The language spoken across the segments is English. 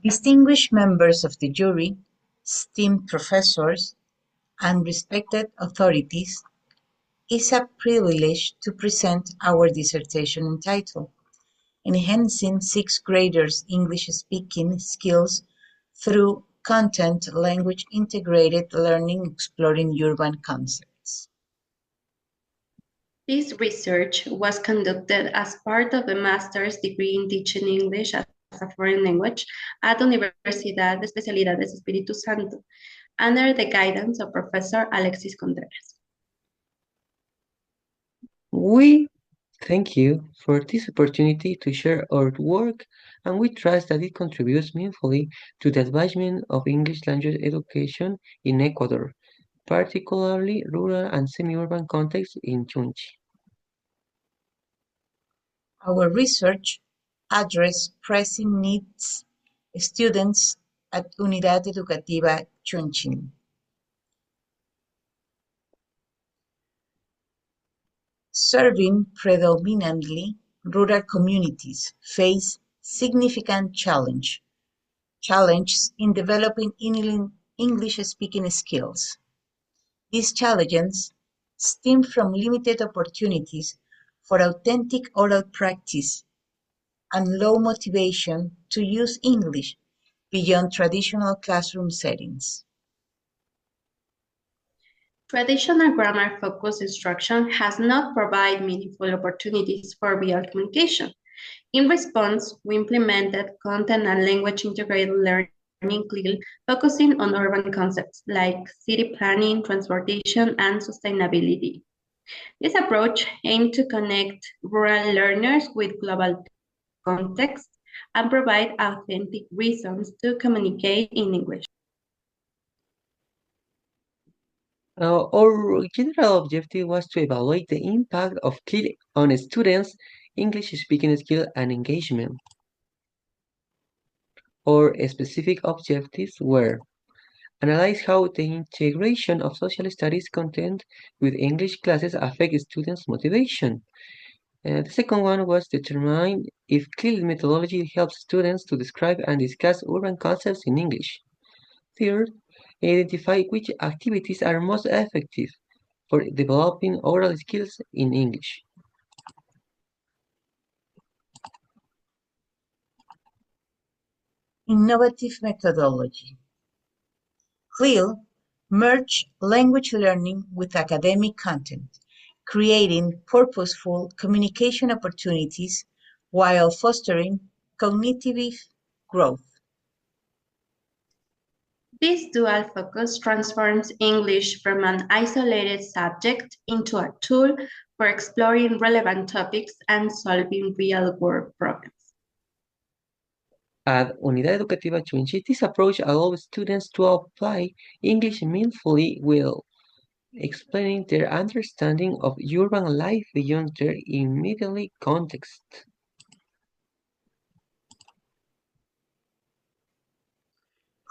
Distinguished members of the jury, esteemed professors, and respected authorities, it's a privilege to present our dissertation entitled Enhancing Sixth Graders' English-Speaking Skills Through Content-Language Integrated Learning Exploring Urban Concepts. This research was conducted as part of a master's degree in teaching English as a foreign language at Universidad de Especialidades Espíritu Santo, under the guidance of Professor Alexis Contreras. We thank you for this opportunity to share our work, and we trust that it contributes meaningfully to the advancement of English language education in Ecuador, particularly rural and semi-urban contexts in Chunchi. Our research addressed pressing needs students at Unidad Educativa Chunchi. Serving predominantly rural communities face significant challenges in developing English-speaking skills. These challenges stem from limited opportunities for authentic oral practice and low motivation to use English beyond traditional classroom settings. Traditional grammar-focused instruction has not provided meaningful opportunities for real communication. In response, we implemented content and language integrated learning CLIL, focusing on urban concepts like city planning, transportation, and sustainability. This approach aimed to connect rural learners with global context and provide authentic reasons to communicate in English. Our general objective was to evaluate the impact of CLIL on students' English speaking skill and engagement. Our specific objectives were analyze how the integration of social studies content with English classes affects students' motivation. The second one was determine if CLIL methodology helps students to describe and discuss urban concepts in English. Third, identify which activities are most effective for developing oral skills in English. Innovative methodology. CLIL merged language learning with academic content, creating purposeful communication opportunities while fostering cognitive growth. This dual focus transforms English from an isolated subject into a tool for exploring relevant topics and solving real-world problems. At Unidad Educativa Chunchi, this approach allows students to apply English meaningfully while explaining their understanding of urban life beyond their immediate context.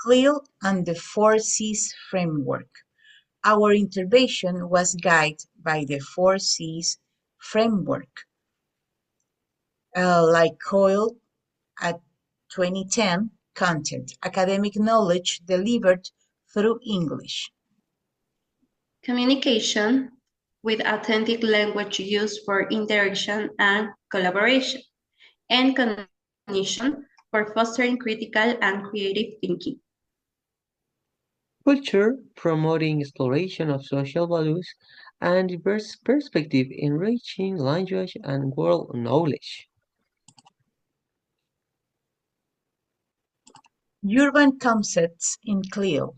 CLIL and the 4Cs framework. Our intervention was guided by the 4Cs framework, like COIL at 2010, content, academic knowledge delivered through English. Communication with authentic language used for interaction and collaboration, and cognition for fostering critical and creative thinking. Culture, promoting exploration of social values and diverse perspective, enriching language and world knowledge. Urban concepts in CLIL.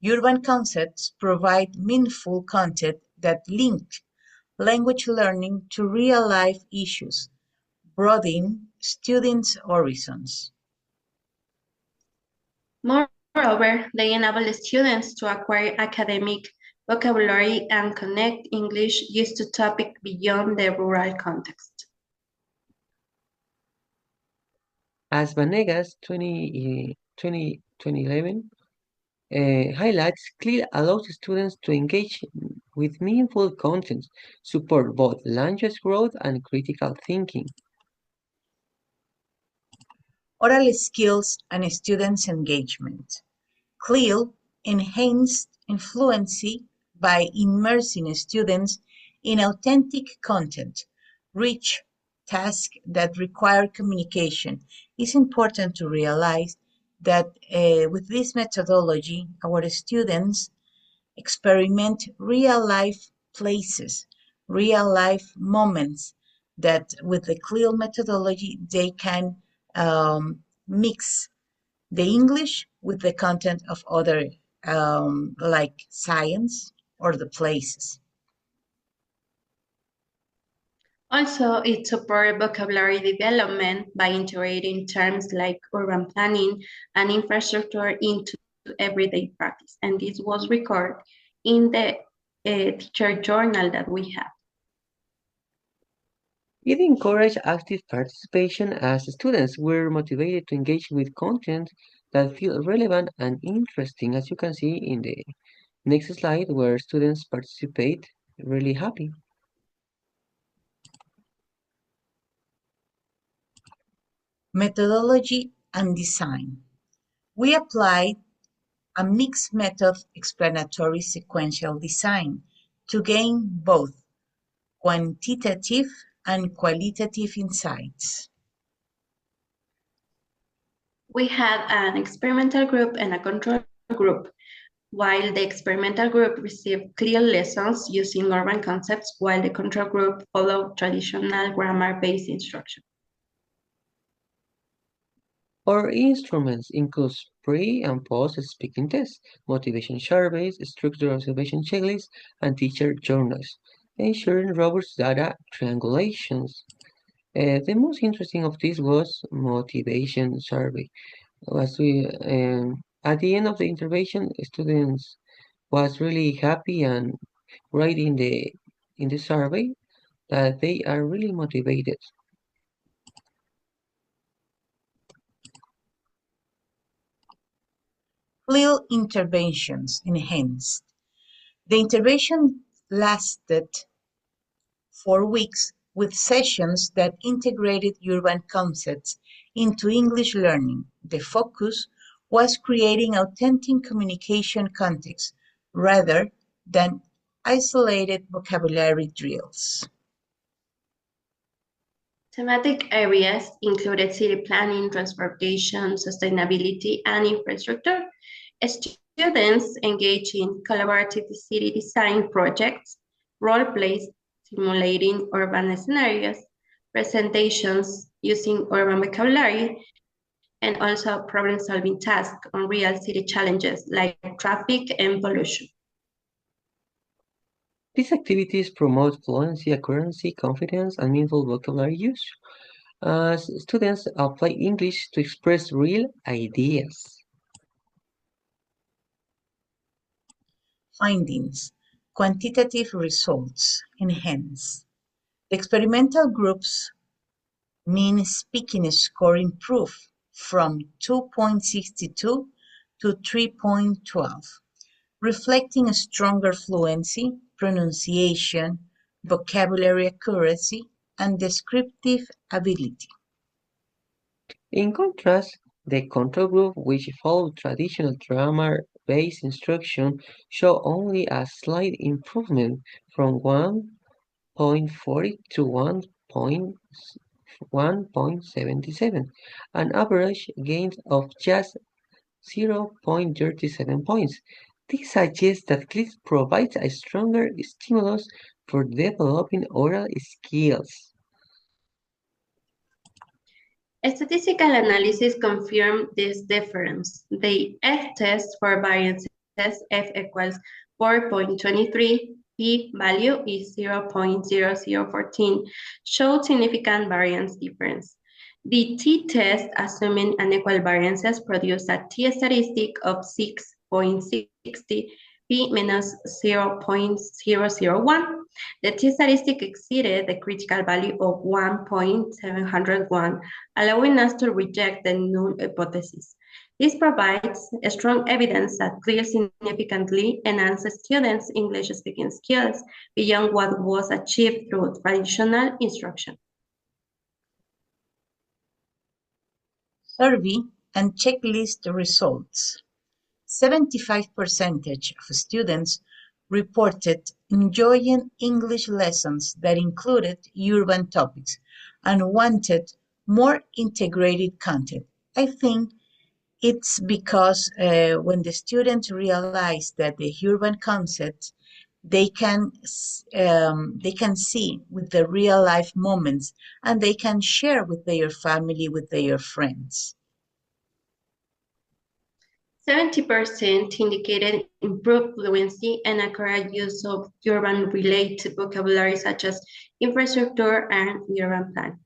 Urban concepts provide meaningful content that link language learning to real-life issues, broadening students' horizons. Moreover, they enable students to acquire academic vocabulary and connect English used to topics beyond the rural context. As Vanegas 2011 highlights, CLIL allows students to engage with meaningful content, support both language growth and critical thinking. Oral skills and students' engagement. CLIL enhanced fluency by immersing students in authentic content, rich tasks that require communication. It's important to realize that with this methodology, our students experiment real life places, real life moments that with the CLIL methodology, they can mix the English with the content of other like science or the places. Also, it supports vocabulary development by integrating terms like urban planning and infrastructure into everyday practice. And this was recorded in the teacher journal that we have. It encouraged active participation as students were motivated to engage with content that feel relevant and interesting, as you can see in the next slide where students participate really happy. Methodology and design. We applied a mixed method explanatory sequential design to gain both quantitative and qualitative insights. We had an experimental group and a control group. While the experimental group received CLIL lessons using urban concepts, while the control group followed traditional grammar-based instruction. Our instruments include pre and post speaking tests, motivation surveys, structural observation checklists, and teacher journals, ensuring robust data triangulations. The most interesting of this was motivation survey. At the end of the intervention, students was really happy and write in the survey that they are really motivated. CLIL interventions enhanced. The intervention lasted 4 weeks with sessions that integrated urban concepts into English learning. The focus was creating authentic communication context rather than isolated vocabulary drills. Thematic areas included city planning, transportation, sustainability, and infrastructure. Students engage in collaborative city design projects, role plays simulating urban scenarios, presentations using urban vocabulary, and also problem-solving tasks on real city challenges like traffic and pollution. These activities promote fluency, accuracy, confidence, and meaningful vocabulary use, as students apply English to express real ideas. Findings. Quantitative results enhance. The experimental groups mean speaking score improved from 2.62 to 3.12, reflecting a stronger fluency, pronunciation, vocabulary accuracy, and descriptive ability. In contrast, the control group, which followed traditional grammar-based instruction, showed only a slight improvement from 1.40 to 1.77, an average gain of just 0.37 points. This suggests that CLIL provides a stronger stimulus for developing oral skills. Statistical analysis confirmed this difference. The F-test for variances F equals 4.23, p-value is 0.0014, showed significant variance difference. The t-test, assuming unequal variances, produced a t-statistic of 6.60, p minus 0.001. The t-statistic exceeded the critical value of 1.701, allowing us to reject the null hypothesis. This provides strong evidence that CLIL significantly enhances students' English speaking skills beyond what was achieved through traditional instruction. survey and checklist results. 75% of students reported enjoying English lessons that included urban topics and wanted more integrated content. I think it's because when the students realize that the urban concepts they can see with the real life moments and they can share with their family, with their friends. 70% indicated improved fluency and accurate use of urban-related vocabulary such as infrastructure and urban plan.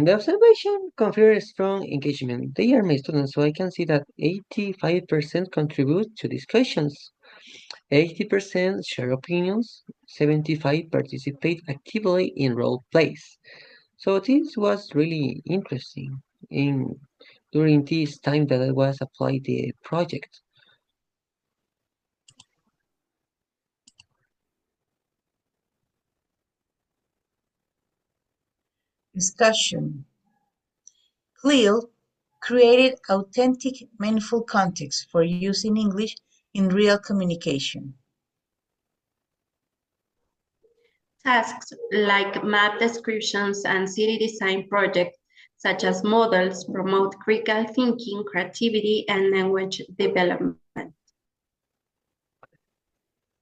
The observation confirms strong engagement. They are my students, so I can see that 85% contribute to discussions, 80% share opinions, 75 participate actively in role plays. So this was really interesting in during this time that I was applying the project. Discussion. CLIL created authentic, meaningful context for use in English in real communication. Tasks like map descriptions and city design projects, such as models, promote critical thinking, creativity, and language development.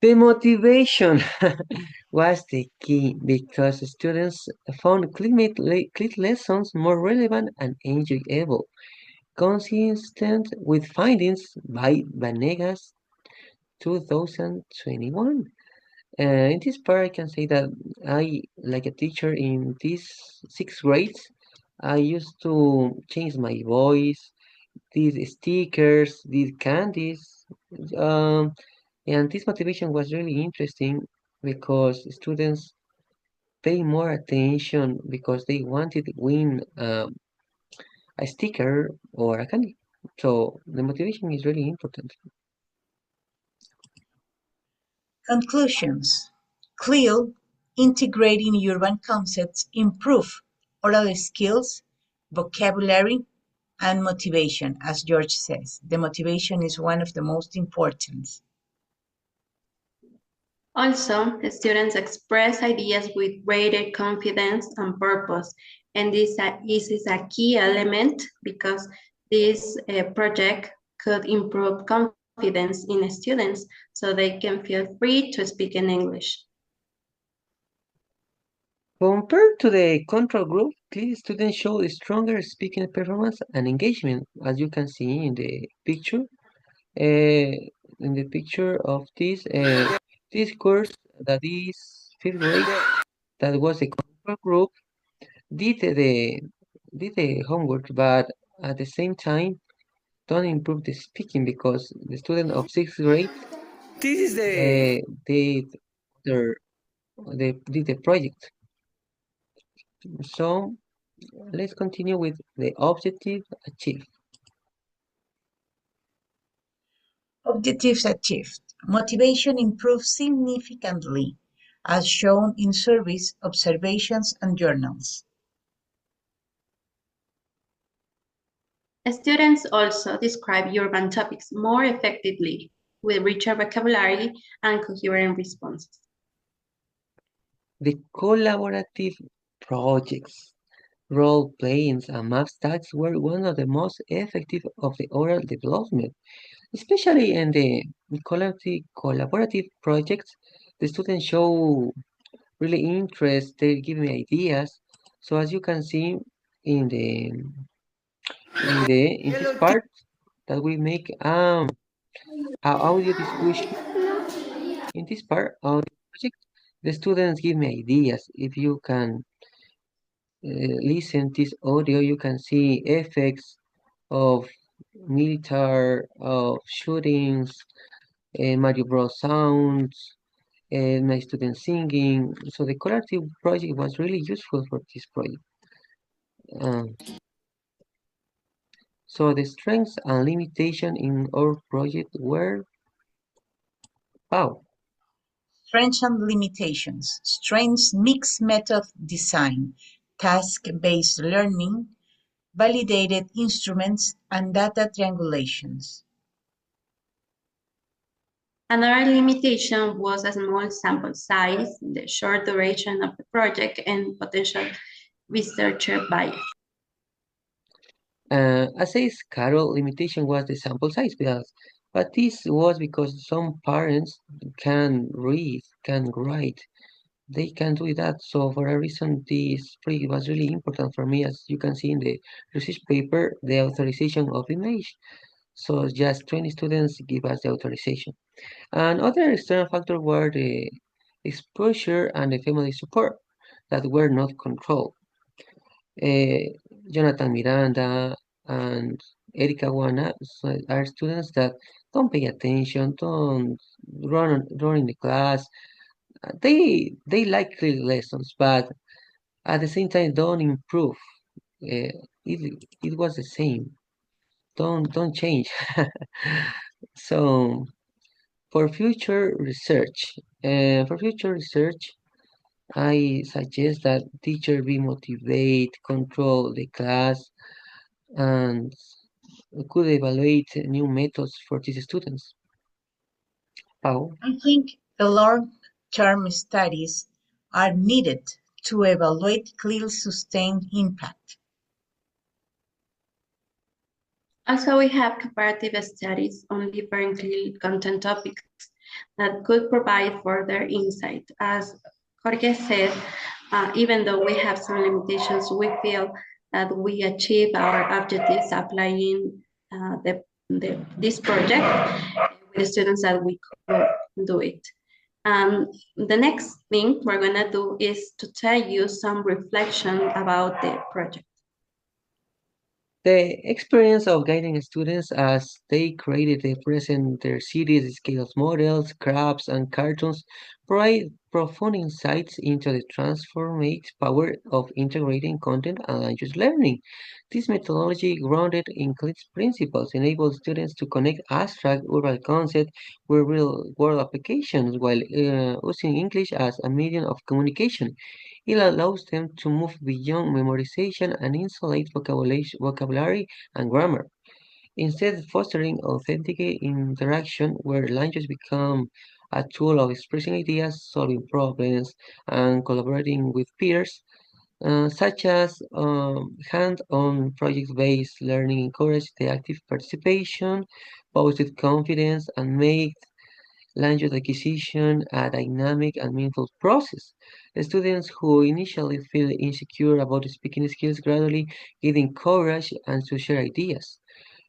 The motivation was the key because students found climate lessons more relevant and enjoyable, consistent with findings by Vanegas 2021. In this part, I can say that I, like a teacher in these sixth grades, I used to change my voice, these stickers, these candies, um, and this motivation was really interesting because students pay more attention because they wanted to win a sticker or a candy. So the motivation is really important. Conclusions. CLIL, integrating urban concepts, improve oral skills, vocabulary, and motivation, as George says. The motivation is one of the most important. Also, students express ideas with greater confidence and purpose, and this is a key element because this project could improve confidence in students so they can feel free to speak in English. Compared to the control group, these students showed stronger speaking performance and engagement, as you can see in the picture. In the picture of this course that is fifth grade, that was a control group, did the homework, but at the same time don't improve the speaking because the student of sixth grade This is the did their they did the project. So let's continue with the objective achieved. Objectives achieved. Motivation improved significantly, as shown in surveys, observations, and journals. Students also describe urban topics more effectively with richer vocabulary and coherent responses. The collaborative projects, role playing, and map stacks were one of the most effective of the oral development, especially in the collaborative projects. The students show really interest, they give me ideas. So as you can see in in this yellow part that we make a audio discussion in this part of the project, the students give me ideas. If you can listen this audio, you can see effects of military, of shootings, Mario Bros sounds, my students singing. So the collaborative project was really useful for this project. Um, so the strengths and limitation in our project were, wow, Strengths and limitations. Strengths: mixed method design, task-based learning, validated instruments, and data triangulations. Another limitation was a small sample size, the short duration of the project, and potential researcher bias. As says Carol, limitation was the sample size, but this was because some parents can read, can write, they can do that. So for a reason, this was really important for me, as you can see in the research paper, the authorization of image. So just 20 students give us the authorization. And other external factors were the exposure and the family support that were not controlled. Jonathan Miranda and Erika Wana are students that don't pay attention, don't run in the class. They like CLIL lessons, but at the same time don't improve. It was the same. Don't change. So for future research, for future research, I suggest that teacher be motivate, control the class, and could evaluate new methods for these students. Pau? I think the long-term studies are needed to evaluate CLIL sustained impact. Also, we have comparative studies on different CLIL content topics that could provide further insight. As Jorge said, even though we have some limitations, we feel that we achieve our objectives applying this project with the students that we could do it. The next thing we're gonna do is to tell you some reflection about the project. The experience of guiding students as they created and present their series, scales models, crafts, and cartoons provide profound insights into the transformative power of integrating content and language learning. This methodology, grounded in CLIL principles, enables students to connect abstract oral concepts with real-world applications while using English as a medium of communication. It allows them to move beyond memorization and isolate vocabulary and grammar, instead fostering authentic interaction where language become a tool of expressing ideas, solving problems, and collaborating with peers, such as hand-on project-based learning encourage the active participation, boosted confidence, and make language acquisition a dynamic and meaningful process. The students who initially feel insecure about speaking skills gradually get encouraged and to share ideas,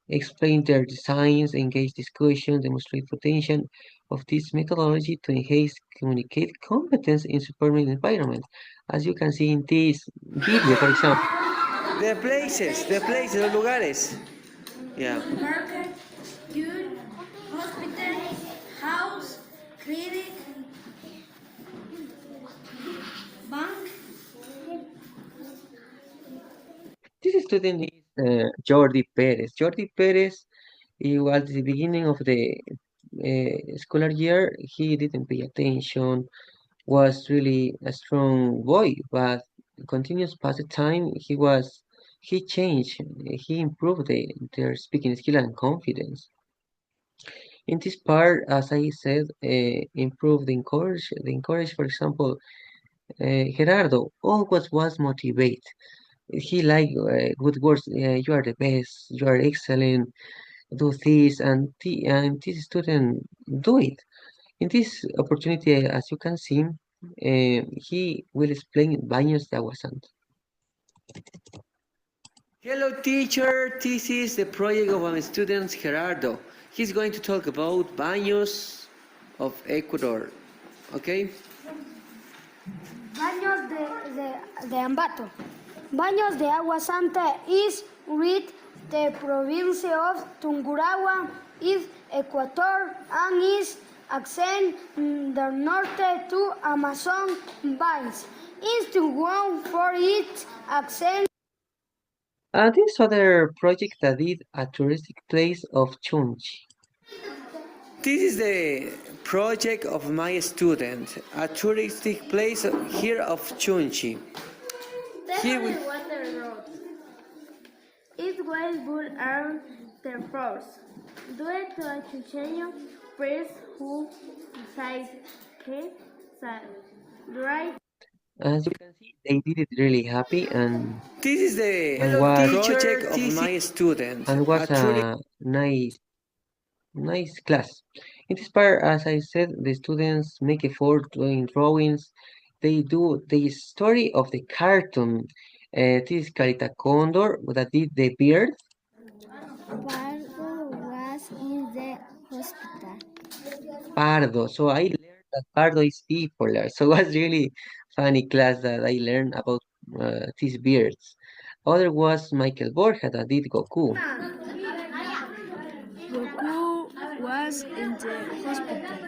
explain their designs, engage discussion, demonstrate potential of this methodology to enhance communicate competence in supporting environment. As you can see in this video, for example. Los lugares. Yeah. Market, school, hospital, house, clinic, bank. This student is Jordi Perez. Jordi Perez, it was the beginning of the scholar year. He didn't pay attention, was really a strong boy, but continuous past the time, he changed, he improved their speaking skill and confidence. In this part, as I said, improve the encourage, for example, Gerardo always was motivated. He like good words. You are the best. You are excellent. Do this, and this student do it. In this opportunity, as you can see, he will explain baños de agua santa. Hello, teacher. This is the project of my student Gerardo. He's going to talk about baños of Ecuador. Okay? Baños de Ambato. Baños de Agua Santa is with the province of Tungurahua, is Ecuador, and is accent the north to Amazon vines. Is to one for its accent. This other project that is a touristic place of Chunchi. This is the project of my student, a touristic place here of Chunchi. Here we, way would earn their force. Due to a change, first who decide right. As you can see, they did it really happy This is the and was project of my student. and A was truly a nice class. In this part, as I said, the students make effort doing drawings. They do the story of the cartoon. This is Carita Condor that did the beard. Pardo was in the hospital. Pardo. So I learned that Pardo is bipolar. So it was really funny class that I learned about these beards. Other was Michael Borja that did Goku. Goku was in the hospital.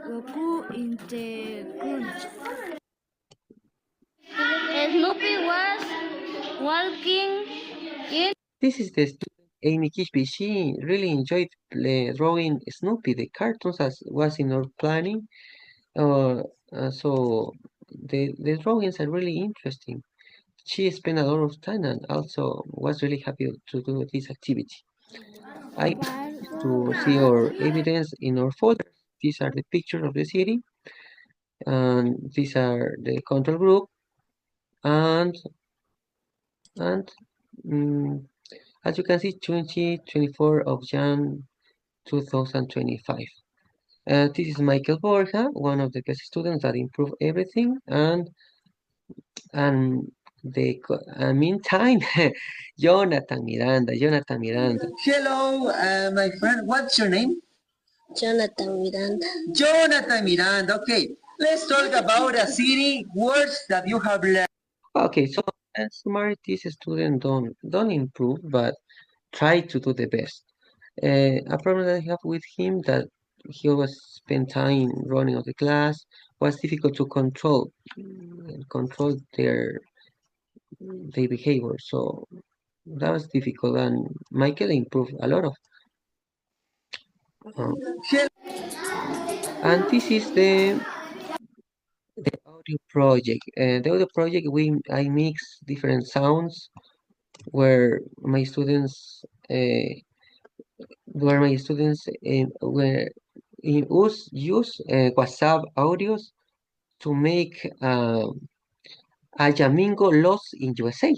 Goku in the crunch. Snoopy was walking in. This is the student Amy Kishby. She really enjoyed drawing Snoopy, the cartoons as was in our planning. Uh, so the drawings are really interesting. She spent a lot of time and also was really happy to do this activity. I to see our evidence in our folders. These are the pictures of the city, and these are the control group, and and mm, as you can see, 24 of Jan 2025. This is Michael Borja, one of the class students that improved everything, and meantime, Jonathan Miranda. Hello, my friend. What's your name? Jonathan Miranda. Jonathan Miranda. Okay, let's talk about a city words that you have learned. Okay, so smart this student don't improve, but try to do the best. A problem that I have with him that he always spend time running of the class was difficult to control their behavior. So that was difficult, and Michael improved a lot of. Um, and this is the audio project. The audio project I mix different sounds where my students uh, were use WhatsApp audios to make a Jamingo lost in USA.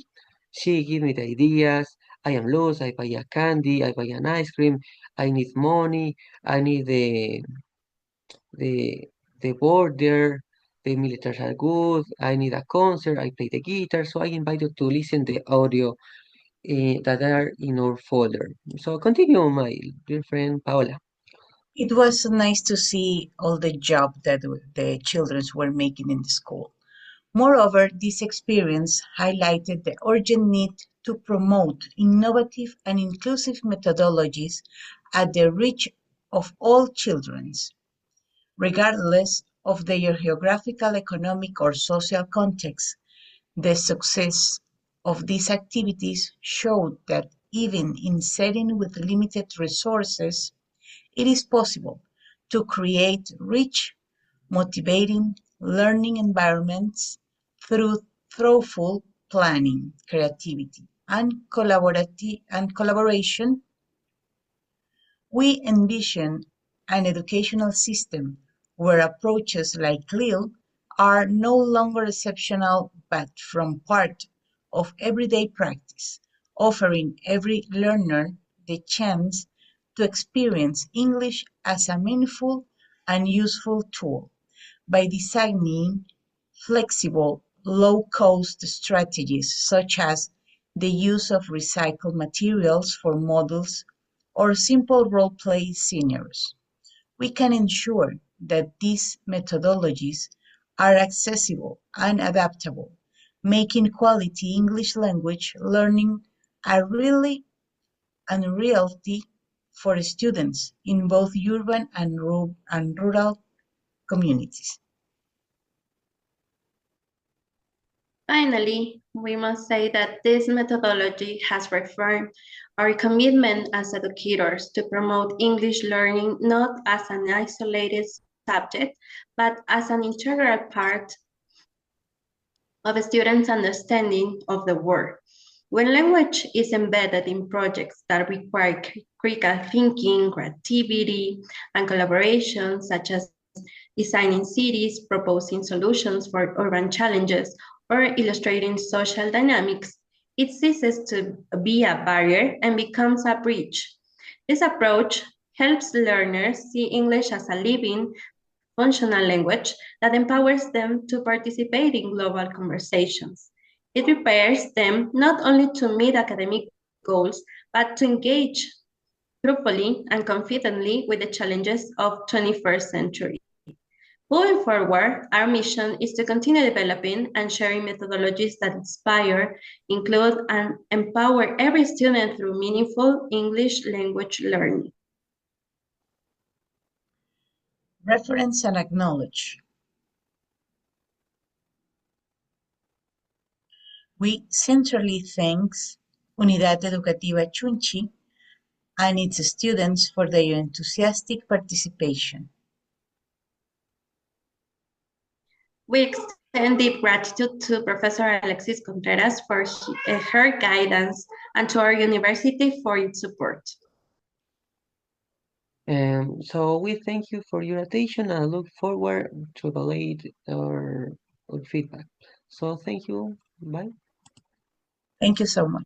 She give me the ideas. I am lost. I buy a candy. I buy an ice cream. I need money. I need the the border. The militaries are good. I need a concert. I play the guitar. So I invite you to listen the audio that are in our folder. So continue, my dear friend Paola. It was nice to see all the job that the children were making in the school. Moreover, this experience highlighted the urgent need to promote innovative and inclusive methodologies at the reach of all children, regardless of their geographical, economic, or social context. The success of these activities showed that even in settings with limited resources, it is possible to create rich, motivating learning environments through thoughtful planning, creativity, and collaboration. We envision an educational system where approaches like CLIL are no longer exceptional but from part of everyday practice, offering every learner the chance to experience English as a meaningful and useful tool by designing flexible, low-cost strategies such as the use of recycled materials for models or simple role-play scenarios. We can ensure that these methodologies are accessible and adaptable, making quality English language learning a reality for students in both urban and rural communities. Finally, we must say that this methodology has reaffirmed our commitment as educators to promote English learning not as an isolated subject, but as an integral part of a student's understanding of the world. When language is embedded in projects that require critical thinking, creativity, and collaboration, such as designing cities, proposing solutions for urban challenges, or illustrating social dynamics, it ceases to be a barrier and becomes a bridge. This approach helps learners see English as a living, functional language that empowers them to participate in global conversations. It prepares them not only to meet academic goals, but to engage truthfully and confidently with the challenges of 21st century. Moving forward, our mission is to continue developing and sharing methodologies that inspire, include, and empower every student through meaningful English language learning. Reference and acknowledge. We sincerely thanks Unidad Educativa Chunchi and its students for their enthusiastic participation. We extend deep gratitude to Professor Alexis Contreras for her guidance and to our university for its support. So we thank you for your attention and look forward to evaluate our feedback. So thank you. Bye. Thank you so much.